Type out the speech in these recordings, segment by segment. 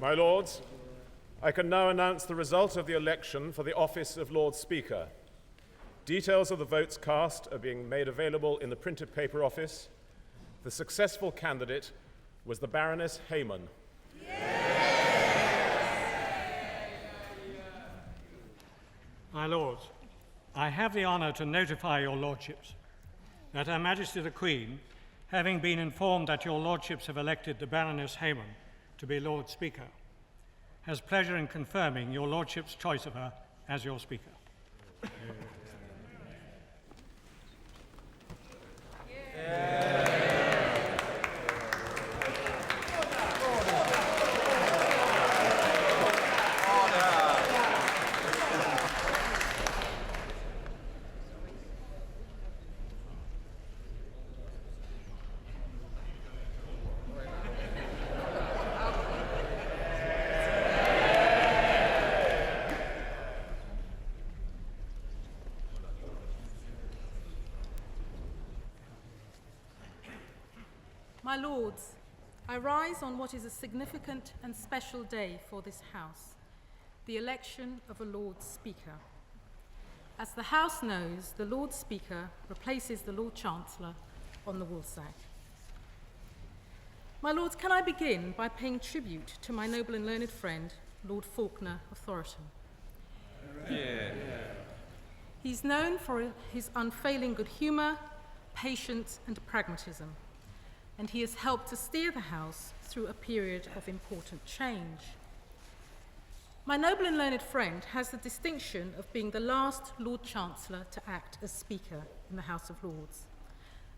My Lords, I can now announce the result of the election for the office of Lord Speaker. Details of the votes cast are being made available in the printed paper office. The successful candidate was the Baroness Hayman. My Lords, I have the honour to notify your Lordships that Her Majesty the Queen, having been informed that your Lordships have elected the Baroness Hayman to be Lord Speaker, has pleasure in confirming your Lordship's choice of her as your Speaker. My Lords, I rise on what is a significant and special day for this House, the election of a Lord Speaker. As the House knows, the Lord Speaker replaces the Lord Chancellor on the woolsack. My Lords, can I begin by paying tribute to my noble and learned friend, Lord Falconer of Thoroton. He's known for his unfailing good humour, patience and pragmatism, and he has helped to steer the House through a period of important change. My noble and learned friend has the distinction of being the last Lord Chancellor to act as Speaker in the House of Lords,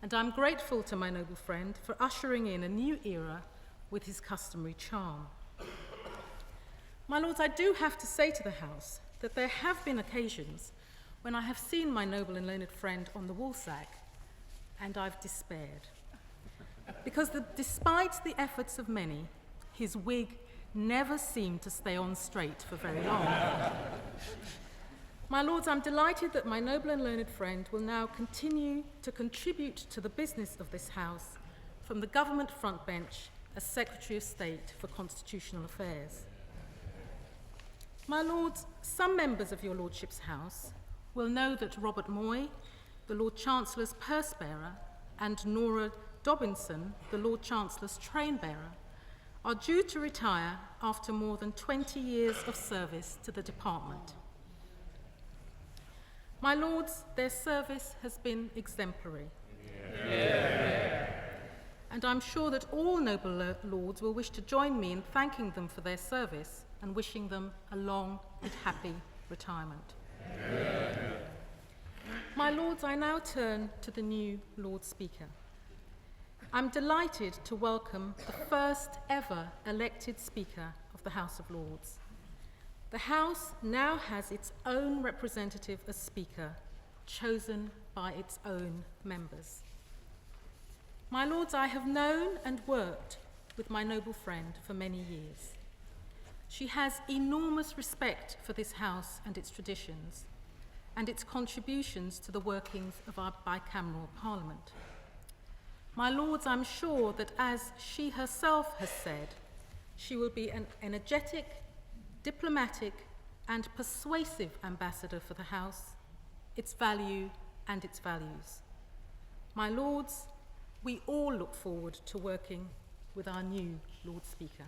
and I'm grateful to my noble friend for ushering in a new era with his customary charm. My Lords, I do have to say to the House that there have been occasions when I have seen my noble and learned friend on the woolsack, and I've despaired. Because despite the efforts of many, his wig never seemed to stay on straight for very long. My Lords, I'm delighted that my noble and learned friend will now continue to contribute to the business of this House from the government front bench as Secretary of State for Constitutional Affairs. My Lords, some members of your Lordship's House will know that Robert Moy, the Lord Chancellor's purse bearer, and Nora Dobinson, the Lord Chancellor's train bearer, are due to retire after more than 20 years of service to the department. My Lords, their service has been exemplary. And I'm sure that all noble Lords will wish to join me in thanking them for their service and wishing them a long and happy retirement. My Lords, I now turn to the new Lord Speaker. I'm delighted to welcome the first ever elected Speaker of the House of Lords. The House now has its own representative as Speaker, chosen by its own members. My Lords, I have known and worked with my noble friend for many years. She has enormous respect for this House and its traditions, and its contributions to the workings of our bicameral Parliament. My Lords, I'm sure that as she herself has said, she will be an energetic, diplomatic, and persuasive ambassador for the House, its value and its values. My Lords, we all look forward to working with our new Lord Speaker.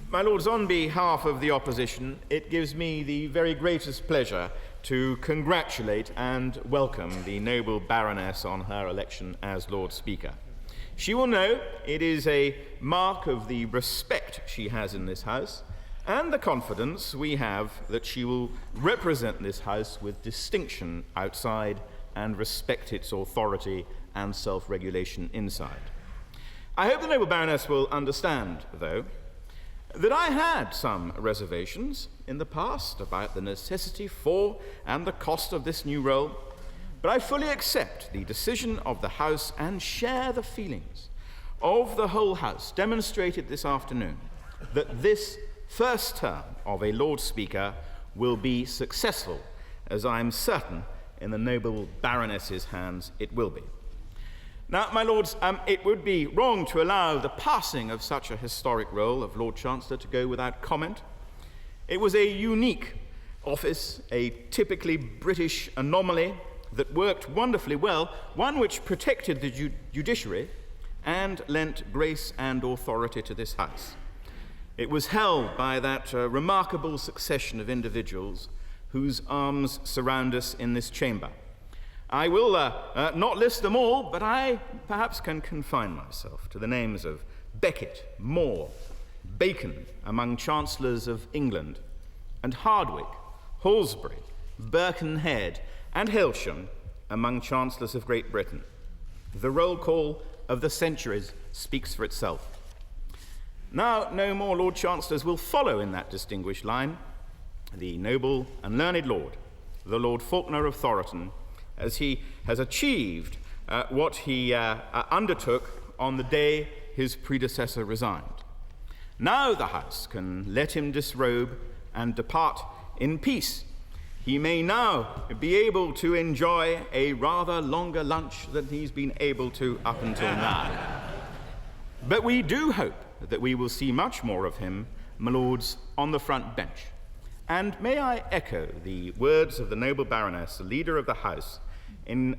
My Lords, on behalf of the opposition, it gives me the very greatest pleasure to congratulate and welcome the noble Baroness on her election as Lord Speaker. She will know it is a mark of the respect she has in this House and the confidence we have that she will represent this House with distinction outside and respect its authority and self-regulation inside. I hope the noble Baroness will understand, though, that I had some reservations in the past about the necessity for and the cost of this new role, but I fully accept the decision of the House and share the feelings of the whole House demonstrated this afternoon that this first term of a Lord Speaker will be successful, as I am certain in the noble Baroness's hands it will be. Now, my lords, it would be wrong to allow the passing of such a historic role of Lord Chancellor to go without comment. It was a unique office, a typically British anomaly that worked wonderfully well, one which protected the judiciary and lent grace and authority to this house. It was held by that remarkable succession of individuals whose arms surround us in this chamber. I will not list them all, but I perhaps can confine myself to the names of Becket, More, Bacon among Chancellors of England, and Hardwicke, Halsbury, Birkenhead, and Hailsham among Chancellors of Great Britain. The roll call of the centuries speaks for itself. Now, no more Lord Chancellors will follow in that distinguished line. The noble and learned Lord, the Lord Falconer of Thoroton, as he has achieved what he undertook on the day his predecessor resigned. Now the House can let him disrobe and depart in peace. He may now be able to enjoy a rather longer lunch than he's been able to up until now. But we do hope that we will see much more of him, my lords, on the front bench. And may I echo the words of the noble Baroness, the leader of the House, in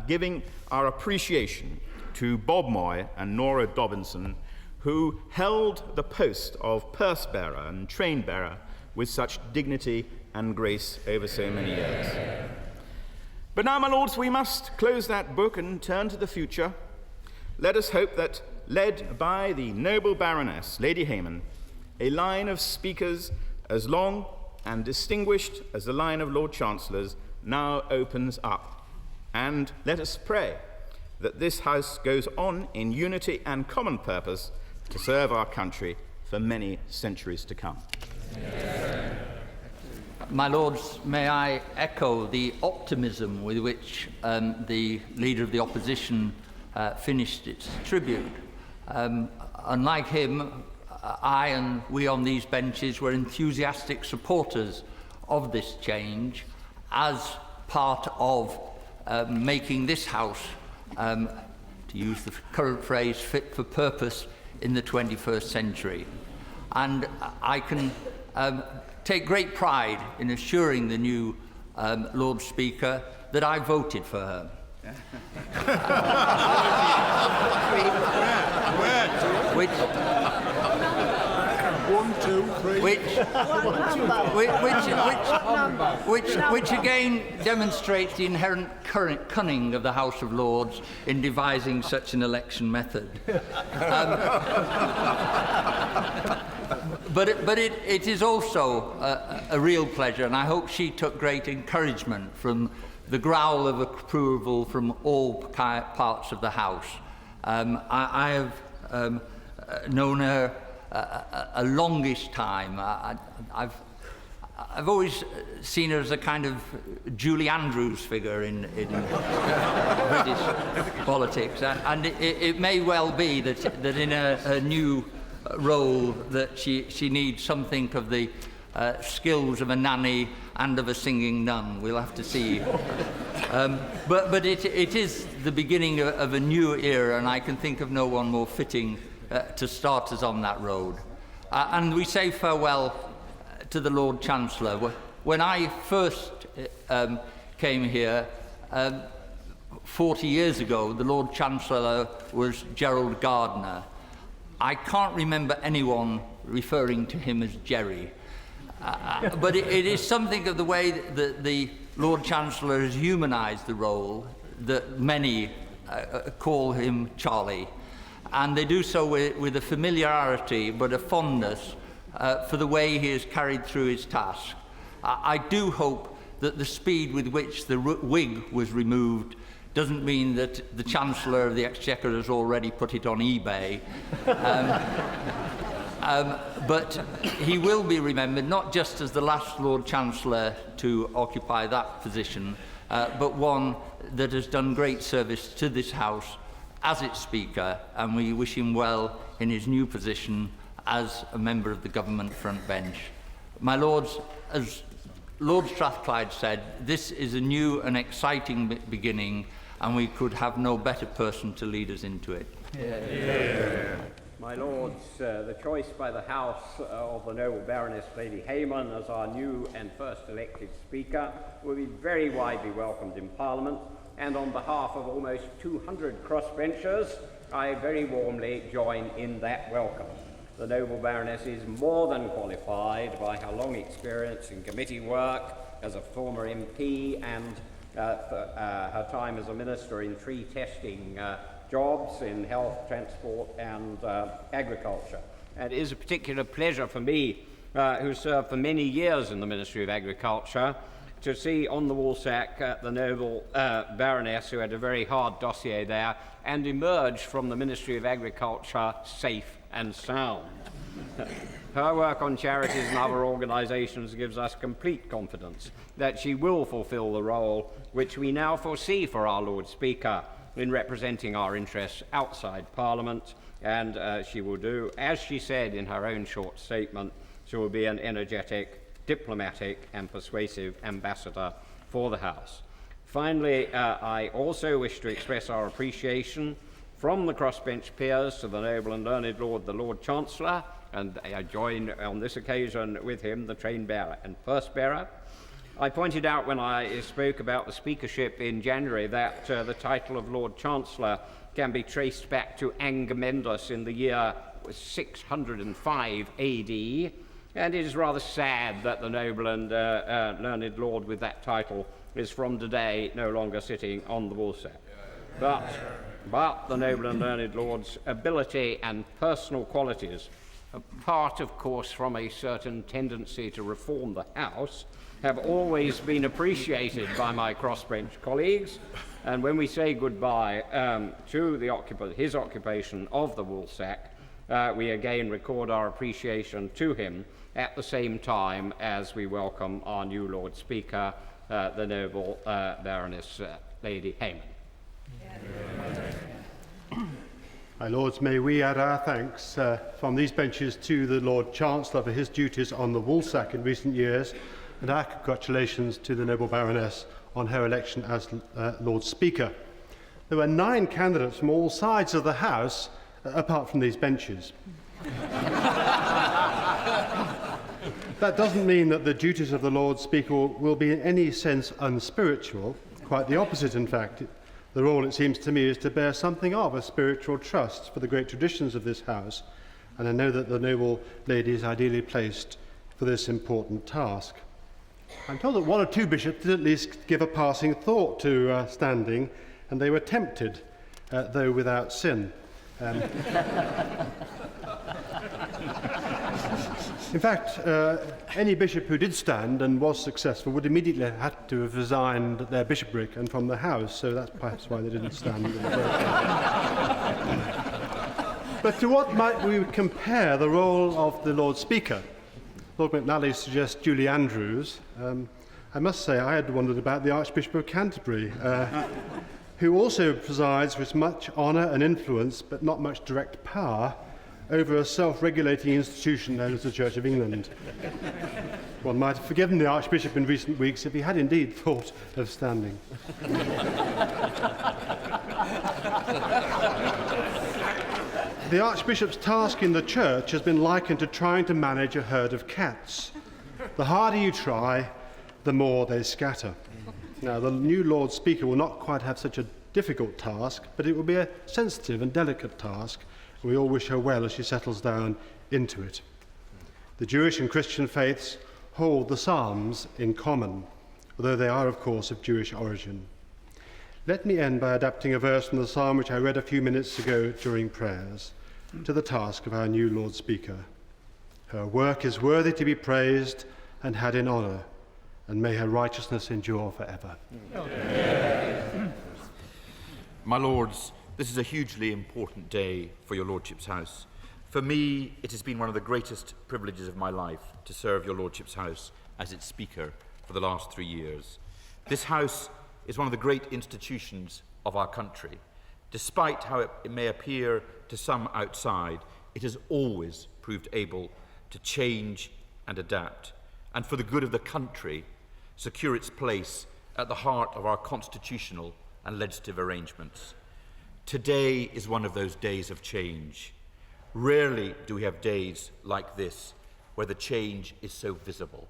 giving our appreciation to Bob Moy and Nora Dobinson, who held the post of purse bearer and train bearer with such dignity and grace over so many years. But now, my lords, we must close that book and turn to the future. Let us hope that, led by the noble Baroness, Lady Hayman, a line of speakers as long and distinguished as the line of Lord Chancellors now opens up. And let us pray that this House goes on in unity and common purpose to serve our country for many centuries to come. Yes. My lords, may I echo the optimism with which the Leader of the Opposition finished its tribute. Unlike him, I and we on these benches were enthusiastic supporters of this change as part of making this House, to use the current phrase, fit for purpose in the 21st century. And I can take great pride in assuring the new Lord Speaker that I voted for her. Which again demonstrates the inherent cunning of the House of Lords in devising such an election method. But it is also a real pleasure, and I hope she took great encouragement from the growl of approval from all parts of the House. I have known her a longish time. I've always seen her as a kind of Julie Andrews figure in British politics, and it may well be that in a new role that she needs something of the skills of a nanny and of a singing nun. We'll have to see. But it is the beginning of a new era, and I can think of no one more fitting to start us on that road. And we say farewell to the Lord Chancellor. When I first came here 40 years ago, the Lord Chancellor was Gerald Gardner. I can't remember anyone referring to him as Jerry. But it is something of the way that the Lord Chancellor has humanised the role that many call him Charlie. And they do so with a familiarity but a fondness for the way he has carried through his task. I do hope that the speed with which the wig was removed doesn't mean that the Chancellor of the Exchequer has already put it on eBay. But he will be remembered not just as the last Lord Chancellor to occupy that position, but one that has done great service to this House as its Speaker, and we wish him well in his new position as a member of the government front bench. My Lords, as Lord Strathclyde said, this is a new and exciting beginning, and we could have no better person to lead us into it. My lords, the choice by the House of the noble Baroness Lady Hayman as our new and first elected Speaker will be very widely welcomed in Parliament, and on behalf of almost 200 crossbenchers, I very warmly join in that welcome. The noble Baroness is more than qualified by her long experience in committee work as a former MP and her time as a minister in 3 testing jobs in health, transport and agriculture. And it is a particular pleasure for me, who served for many years in the Ministry of Agriculture, to see on the woolsack the noble Baroness, who had a very hard dossier there, and emerged from the Ministry of Agriculture safe and sound. Her work on charities and other organisations gives us complete confidence that she will fulfil the role which we now foresee for our Lord Speaker in representing our interests outside Parliament, and she will do, as she said in her own short statement, she will be an energetic, diplomatic and persuasive ambassador for the House. Finally, I also wish to express our appreciation from the crossbench peers to the noble and learned Lord, the Lord Chancellor, and I join on this occasion with him, the train bearer and purse bearer. I pointed out when I spoke about the speakership in January that the title of Lord Chancellor can be traced back to Agamemnus in the year 605 AD, and it is rather sad that the noble and learned lord with that title is from today no longer sitting on the woolsack. But the noble and learned lord's ability and personal qualities, apart of course from a certain tendency to reform the House, have always been appreciated by my crossbench colleagues, and when we say goodbye to his occupation of the woolsack, we again record our appreciation to him at the same time as we welcome our new Lord Speaker, the noble Baroness Lady Hayman. My Lords, may we add our thanks from these benches to the Lord Chancellor for his duties on the woolsack in recent years, and our congratulations to the noble Baroness on her election as Lord Speaker. There were 9 candidates from all sides of the House, apart from these benches. That doesn't mean that the duties of the Lord Speaker will be in any sense unspiritual. Quite the opposite, in fact. The role, it seems to me, is to bear something of a spiritual trust for the great traditions of this House, and I know that the noble lady is ideally placed for this important task. I'm told that 1 or 2 bishops did at least give a passing thought to standing, and they were tempted, though without sin. In fact, any bishop who did stand and was successful would immediately have to have resigned their bishopric and from the House, so that's perhaps why they didn't stand. But to what might we compare the role of the Lord Speaker? Lord McNally suggests Julie Andrews. I must say I had wondered about the Archbishop of Canterbury, who also presides with much honour and influence, but not much direct power, over a self-regulating institution known as the Church of England. One might have forgiven the Archbishop in recent weeks if he had indeed thought of standing. The Archbishop's task in the Church has been likened to trying to manage a herd of cats. The harder you try, the more they scatter. Now, the new Lord Speaker will not quite have such a difficult task, but it will be a sensitive and delicate task. We all wish her well as she settles down into it. The Jewish and Christian faiths hold the Psalms in common, although they are, of course, of Jewish origin. Let me end by adapting a verse from the psalm which I read a few minutes ago during prayers, to the task of our new Lord Speaker. Her work is worthy to be praised and had in honour, and may her righteousness endure forever. My Lords, this is a hugely important day for your Lordship's House. For me, it has been one of the greatest privileges of my life to serve your Lordship's House as its Speaker for the last 3 years. This House is one of the great institutions of our country. Despite how it may appear to some outside, it has always proved able to change and adapt. And for the good of the country, secure its place at the heart of our constitutional and legislative arrangements. Today is one of those days of change. Rarely do we have days like this where the change is so visible.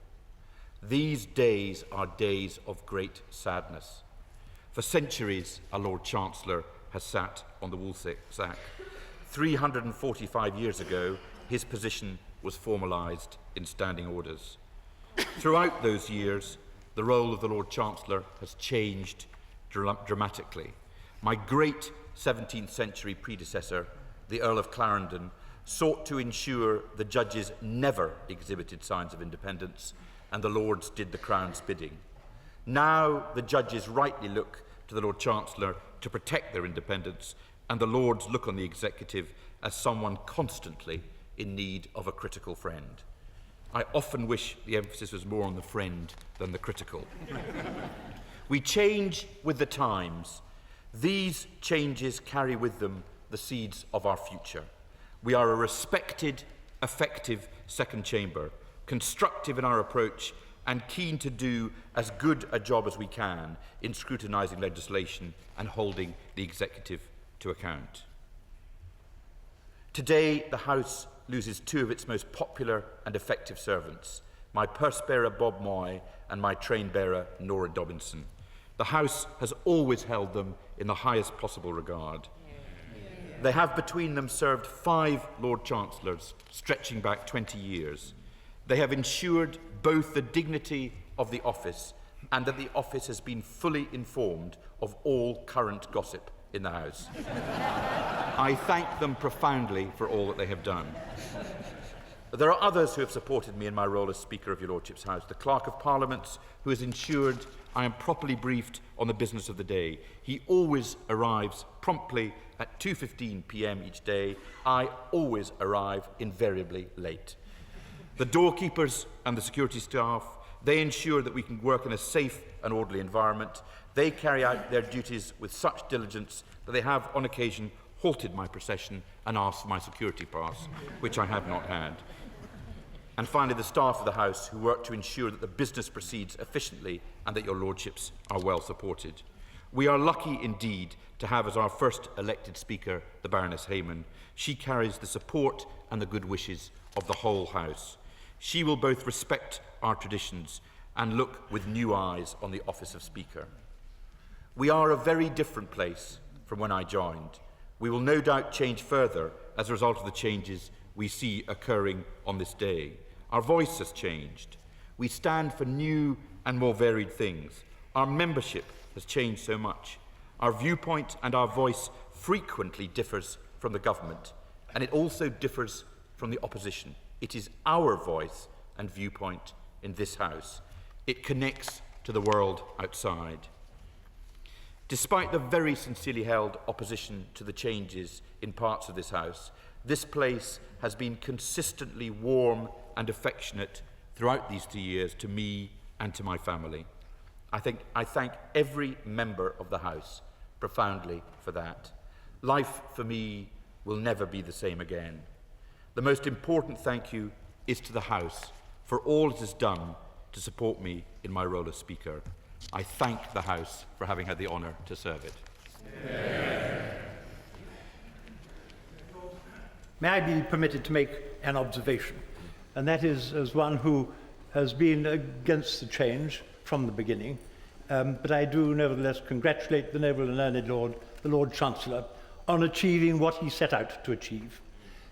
These days are days of great sadness. For centuries, our Lord Chancellor has sat on the woolsack. 345 years ago, his position was formalised in standing orders. Throughout those years, the role of the Lord Chancellor has changed dramatically. My great 17th century predecessor, the Earl of Clarendon, sought to ensure the judges never exhibited signs of independence and the Lords did the Crown's bidding. Now the judges rightly look to the Lord Chancellor to protect their independence, and the Lords look on the executive as someone constantly in need of a critical friend. I often wish the emphasis was more on the friend than the critical. We change with the times. These changes carry with them the seeds of our future. We are a respected, effective second chamber, constructive in our approach and keen to do as good a job as we can in scrutinising legislation and holding the executive to account. Today, the House loses two of its most popular and effective servants, my purse-bearer Bob Moy and my train-bearer Nora Dobinson. The House has always held them in the highest possible regard. They have between them served 5 Lord Chancellors, stretching back 20 years. They have ensured both the dignity of the office and that the office has been fully informed of all current gossip in the House. I thank them profoundly for all that they have done. There are others who have supported me in my role as Speaker of your Lordship's House. The Clerk of Parliament, who has ensured I am properly briefed on the business of the day. He always arrives promptly at 2:15 p.m. each day. I always arrive invariably late. The doorkeepers and the security staff, they ensure that we can work in a safe and orderly environment. They carry out their duties with such diligence that they have, on occasion, halted my procession and asked for my security pass, which I have not had. And finally, the staff of the House, who work to ensure that the business proceeds efficiently and that your Lordships are well supported. We are lucky indeed to have as our first elected Speaker the Baroness Hayman. She carries the support and the good wishes of the whole House. She will both respect our traditions and look with new eyes on the office of Speaker. We are a very different place from when I joined. We will no doubt change further as a result of the changes we see occurring on this day. Our voice has changed. We stand for new and more varied things. Our membership has changed so much. Our viewpoint and our voice frequently differs from the government, and it also differs from the opposition. It is our voice and viewpoint in this House. It connects to the world outside. Despite the very sincerely held opposition to the changes in parts of this House, this place has been consistently warm and affectionate throughout these 2 years to me and to my family. I thank every member of the House profoundly for that. Life for me will never be the same again. The most important thank you is to the House for all it has done to support me in my role as Speaker. I thank the House for having had the honour to serve it. May I be permitted to make an observation? And that is, as one who has been against the change from the beginning, but I do nevertheless congratulate the noble and learned Lord, the Lord Chancellor, on achieving what he set out to achieve.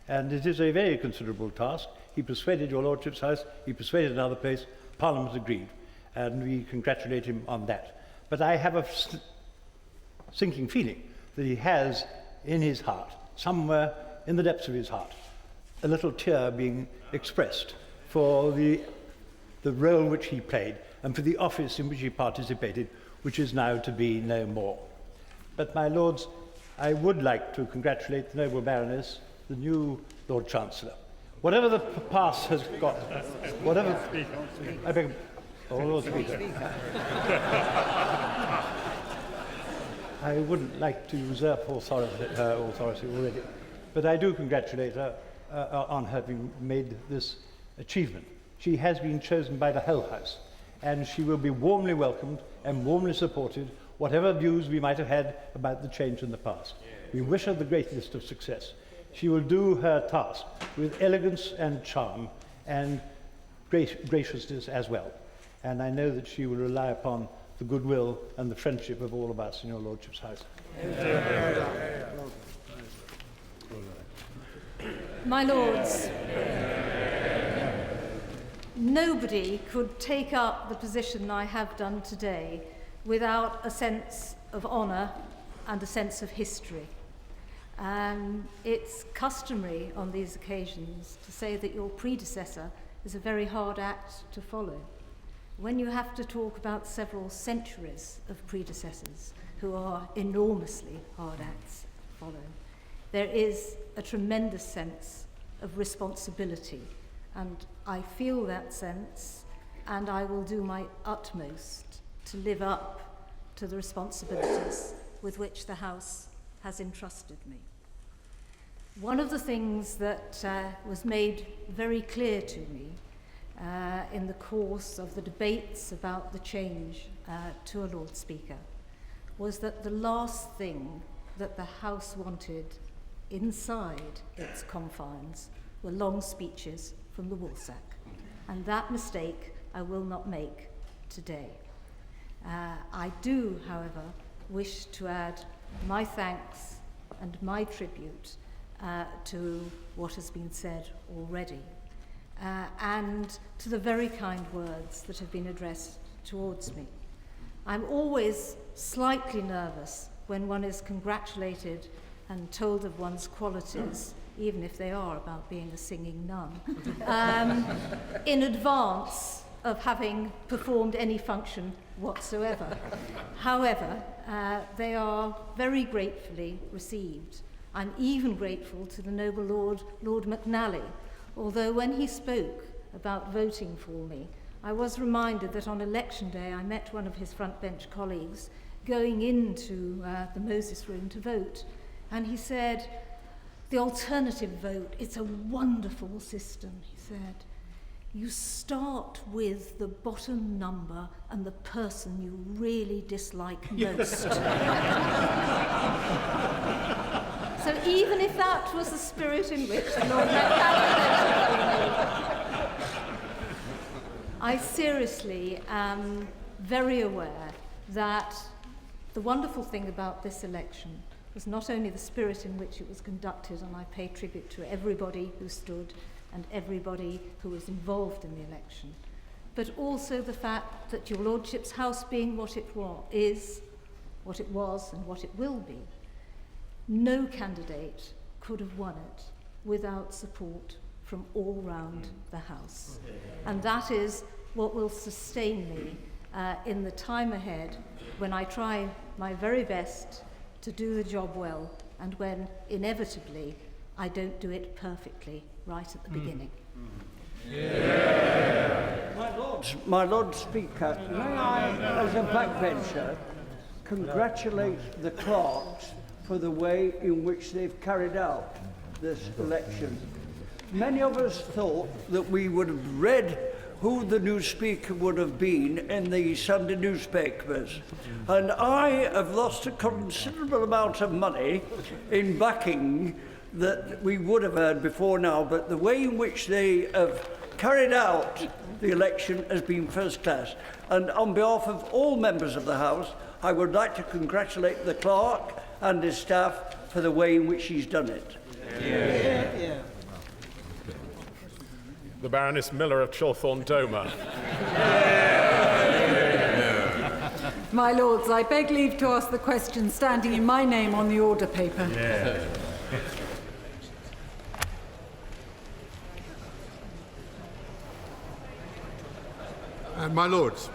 And it is a very considerable task. He persuaded your Lordship's House, he persuaded another place, Parliament agreed, and we congratulate him on that. But I have a sinking feeling that he has in his heart, somewhere in the depths of his heart, a little tear being expressed for the role which he played and for the office in which he participated, which is now to be no more. But, my Lords, I would like to congratulate the noble Baroness, the new Lord Chancellor. Whatever the past has got, whatever... I beg... Oh, Lord Speaker. I wouldn't like to usurp authority already, but I do congratulate her on having made this achievement. She has been chosen by the whole House, and she will be warmly welcomed and warmly supported, whatever views we might have had about the change in the past. We wish her the greatest of success. She will do her task with elegance and charm and graciousness as well. And I know that she will rely upon the goodwill and the friendship of all of us in your Lordship's house. My Lords, nobody could take up the position I have done today without a sense of honour and a sense of history. It's customary on these occasions to say that your predecessor is a very hard act to follow. When you have to talk about several centuries of predecessors who are enormously hard acts to follow, there is a tremendous sense of responsibility, and I feel that sense, and I will do my utmost to live up to the responsibilities with which the House has entrusted me. One of the things that was made very clear to me in the course of the debates about the change to a Lord Speaker was that the last thing that the House wanted inside its confines were long speeches from the woolsack. And that mistake I will not make today. I do, however, wish to add my thanks and my tribute to what has been said already, and to the very kind words that have been addressed towards me. I'm always slightly nervous when one is congratulated and told of one's qualities, even if they are about being a singing nun, in advance of having performed any function whatsoever. However, they are very gratefully received. I'm even grateful to the noble Lord McNally, although when he spoke about voting for me, I was reminded that on election day I met one of his front bench colleagues going into the Moses room to vote, and he said, "The alternative vote, it's a wonderful system," he said. "You start with the bottom number and the person you really dislike most." So even if that was the spirit in which the Lord I seriously am very aware that the wonderful thing about this election was not only the spirit in which it was conducted, and I pay tribute to everybody who stood and everybody who was involved in the election, but also the fact that your Lordship's house being what it is, what it was and what it will be, no candidate could have won it without support from all round the House. And that is what will sustain me in the time ahead when I try my very best to do the job well, and when inevitably I don't do it perfectly right at the beginning. My Lord Speaker, may I, as a backbencher, congratulate the clerks for the way in which they've carried out this election. Many of us thought that we would have read who the new Speaker would have been in the Sunday newspapers. And I have lost a considerable amount of money in backing that we would have heard before now, but the way in which they have carried out the election has been first class. And on behalf of all members of the House, I would like to congratulate the clerk and his staff for the way in which he's done it. The Baroness Miller of Chilthorne Domer. My Lords, I beg leave to ask the question standing in my name on the order paper. My Lords,